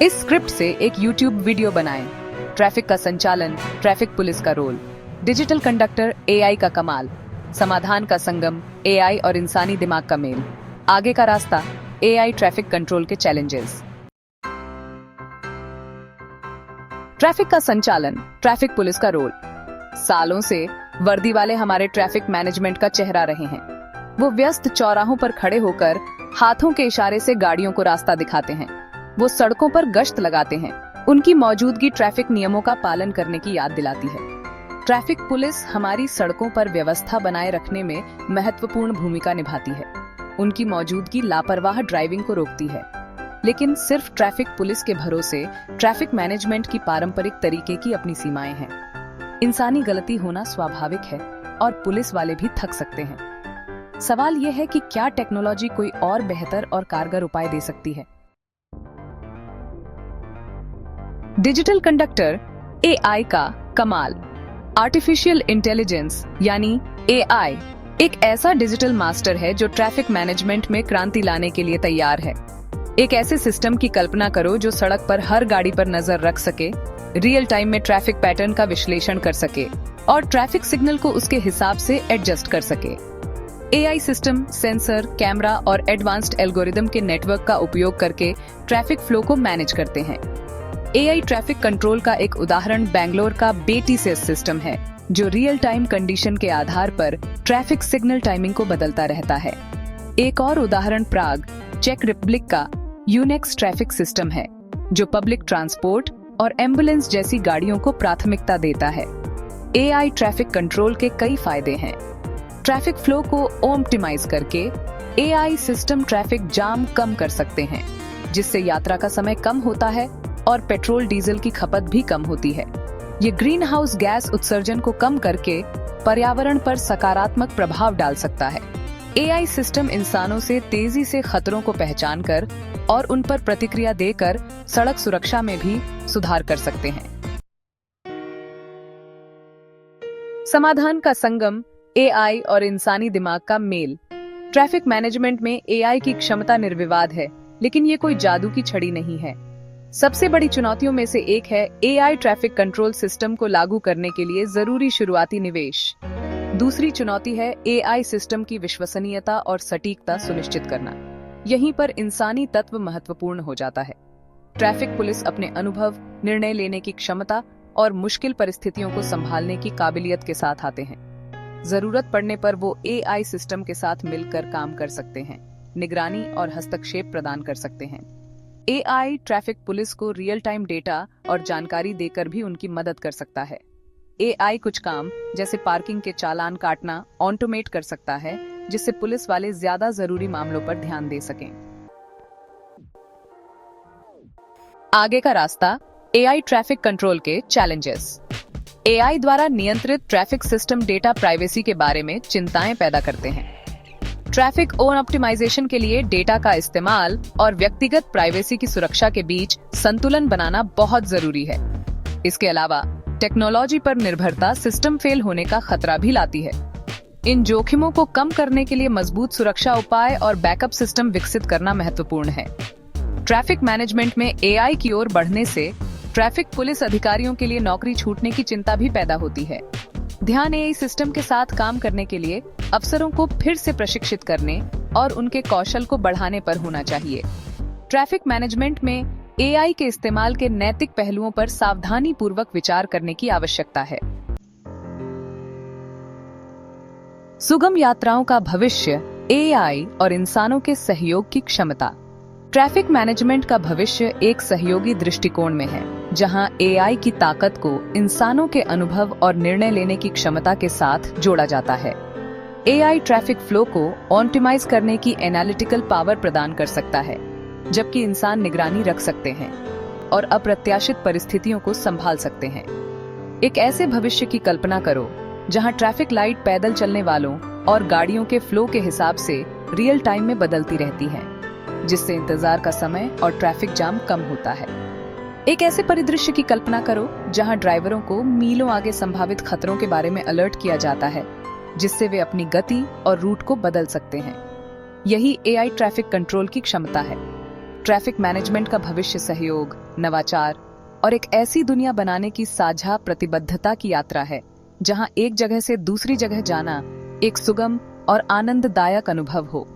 इस स्क्रिप्ट से एक YouTube वीडियो बनाएं। ट्रैफिक का संचालन, ट्रैफिक पुलिस का रोल, डिजिटल कंडक्टर, AI का कमाल, समाधान का संगम, AI और इंसानी दिमाग का मेल, आगे का रास्ता, AI ट्रैफिक कंट्रोल के चैलेंजेस। ट्रैफिक का संचालन, ट्रैफिक पुलिस का रोल। सालों से वर्दी वाले हमारे ट्रैफिक मैनेजमेंट का चेहरा रहे हैं। वो व्यस्त चौराहों पर खड़े होकर हाथों के इशारे से गाड़ियों को रास्ता दिखाते हैं। वो सड़कों पर गश्त लगाते हैं। उनकी मौजूदगी ट्रैफिक नियमों का पालन करने की याद दिलाती है। ट्रैफिक पुलिस हमारी सड़कों पर व्यवस्था बनाए रखने में महत्वपूर्ण भूमिका निभाती है। उनकी मौजूदगी लापरवाह ड्राइविंग को रोकती है। लेकिन सिर्फ ट्रैफिक पुलिस के भरोसे ट्रैफिक मैनेजमेंट की पारंपरिक तरीके की अपनी सीमाएं हैं। इंसानी गलती होना स्वाभाविक है और पुलिस वाले भी थक सकते हैं। सवाल यह है कि क्या टेक्नोलॉजी कोई और बेहतर और कारगर उपाय दे सकती है? डिजिटल कंडक्टर, AI का कमाल। आर्टिफिशियल इंटेलिजेंस यानी AI एक ऐसा डिजिटल मास्टर है जो ट्रैफिक मैनेजमेंट में क्रांति लाने के लिए तैयार है। एक ऐसे सिस्टम की कल्पना करो जो सड़क पर हर गाड़ी पर नजर रख सके, रियल टाइम में ट्रैफिक पैटर्न का विश्लेषण कर सके और ट्रैफिक सिग्नल को उसके हिसाब से एडजस्ट कर सके। AI सिस्टम सेंसर, कैमरा और एडवांस्ड एल्गोरिदम के नेटवर्क का उपयोग करके ट्रैफिक फ्लो को मैनेज करते हैं। AI ट्रैफिक कंट्रोल का एक उदाहरण बेंगलोर का बेटीसेस सिस्टम है, जो रियल टाइम कंडीशन के आधार पर ट्रैफिक सिग्नल टाइमिंग को बदलता रहता है। एक और उदाहरण प्राग, चेक रिपब्लिक का यूनेक्स ट्रैफिक सिस्टम है, जो पब्लिक ट्रांसपोर्ट और एम्बुलेंस जैसी गाड़ियों को प्राथमिकता देता है। AI ट्रैफिक कंट्रोल के कई फायदे हैं। ट्रैफिक फ्लो को ऑप्टिमाइज करके AI सिस्टम ट्रैफिक जाम कम कर सकते हैं, जिससे यात्रा का समय कम होता है और पेट्रोल डीजल की खपत भी कम होती है। ये ग्रीन हाउस गैस उत्सर्जन को कम करके पर्यावरण पर सकारात्मक प्रभाव डाल सकता है। AI सिस्टम इंसानों से तेजी से खतरों को पहचान कर और उन पर प्रतिक्रिया देकर सड़क सुरक्षा में भी सुधार कर सकते हैं। समाधान का संगम, AI और इंसानी दिमाग का मेल। ट्रैफिक मैनेजमेंट में AI की क्षमता निर्विवाद है, लेकिन ये कोई जादू की छड़ी नहीं है। सबसे बड़ी चुनौतियों में से एक है AI ट्रैफिक कंट्रोल सिस्टम को लागू करने के लिए जरूरी शुरुआती निवेश। दूसरी चुनौती है AI सिस्टम की विश्वसनीयता और सटीकता सुनिश्चित करना। यहीं पर इंसानी तत्व महत्वपूर्ण हो जाता है। ट्रैफिक पुलिस अपने अनुभव, निर्णय लेने की क्षमता और मुश्किल परिस्थितियों को संभालने की काबिलियत के साथ आते हैं। जरूरत पड़ने पर वो AI सिस्टम के साथ मिलकर काम कर सकते हैं, निगरानी और हस्तक्षेप प्रदान कर सकते हैं। AI ट्रैफिक पुलिस को रियल टाइम डेटा और जानकारी देकर भी उनकी मदद कर सकता है। AI कुछ काम जैसे पार्किंग के चालान काटना ऑटोमेट कर सकता है, जिससे पुलिस वाले ज्यादा जरूरी मामलों पर ध्यान दे सकें। आगे का रास्ता, AI ट्रैफिक कंट्रोल के चैलेंजेस। AI द्वारा नियंत्रित ट्रैफिक सिस्टम डेटा प्राइवेसी के बारे में चिंताएं पैदा करते हैं। ट्रैफिक ऑप्टिमाइजेशन के लिए डेटा का इस्तेमाल और व्यक्तिगत प्राइवेसी की सुरक्षा के बीच संतुलन बनाना बहुत जरूरी है। इसके अलावा टेक्नोलॉजी पर निर्भरता सिस्टम फेल होने का खतरा भी लाती है। इन जोखिमों को कम करने के लिए मजबूत सुरक्षा उपाय और बैकअप सिस्टम विकसित करना महत्वपूर्ण है। ट्रैफिक मैनेजमेंट में AI की ओर बढ़ने से ट्रैफिक पुलिस अधिकारियों के लिए नौकरी छूटने की चिंता भी पैदा होती है। ध्यान AI सिस्टम के साथ काम करने के लिए अफसरों को फिर से प्रशिक्षित करने और उनके कौशल को बढ़ाने पर होना चाहिए। ट्रैफिक मैनेजमेंट में AI के इस्तेमाल के नैतिक पहलुओं पर सावधानी पूर्वक विचार करने की आवश्यकता है। सुगम यात्राओं का भविष्य, AI और इंसानों के सहयोग की क्षमता। ट्रैफिक मैनेजमेंट का भविष्य एक सहयोगी दृष्टिकोण में है, जहां AI की ताकत को इंसानों के अनुभव और निर्णय लेने की क्षमता के साथ जोड़ा जाता है। AI ट्रैफिक फ्लो को ऑप्टिमाइज करने की एनालिटिकल पावर प्रदान कर सकता है, जबकि इंसान निगरानी रख सकते हैं और अप्रत्याशित परिस्थितियों को संभाल सकते हैं। एक ऐसे भविष्य की कल्पना करो जहां ट्रैफिक लाइट पैदल चलने वालों और गाड़ियों के फ्लो के हिसाब से रियल टाइम में बदलती रहती हैं, जिससे इंतजार का समय और ट्रैफिक जाम कम होता है। एक ऐसे परिदृश्य की कल्पना करो जहां ड्राइवरों को मीलों आगे संभावित खतरों के बारे में अलर्ट किया जाता है, जिससे वे अपनी गति और रूट को बदल सकते हैं। यही AI ट्रैफिक कंट्रोल की क्षमता है। ट्रैफिक मैनेजमेंट का भविष्य सहयोग, नवाचार और एक ऐसी दुनिया बनाने की साझा प्रतिबद्धता की यात्रा है जहां एक जगह से दूसरी जगह जाना एक सुगम और आनंददायक अनुभव हो।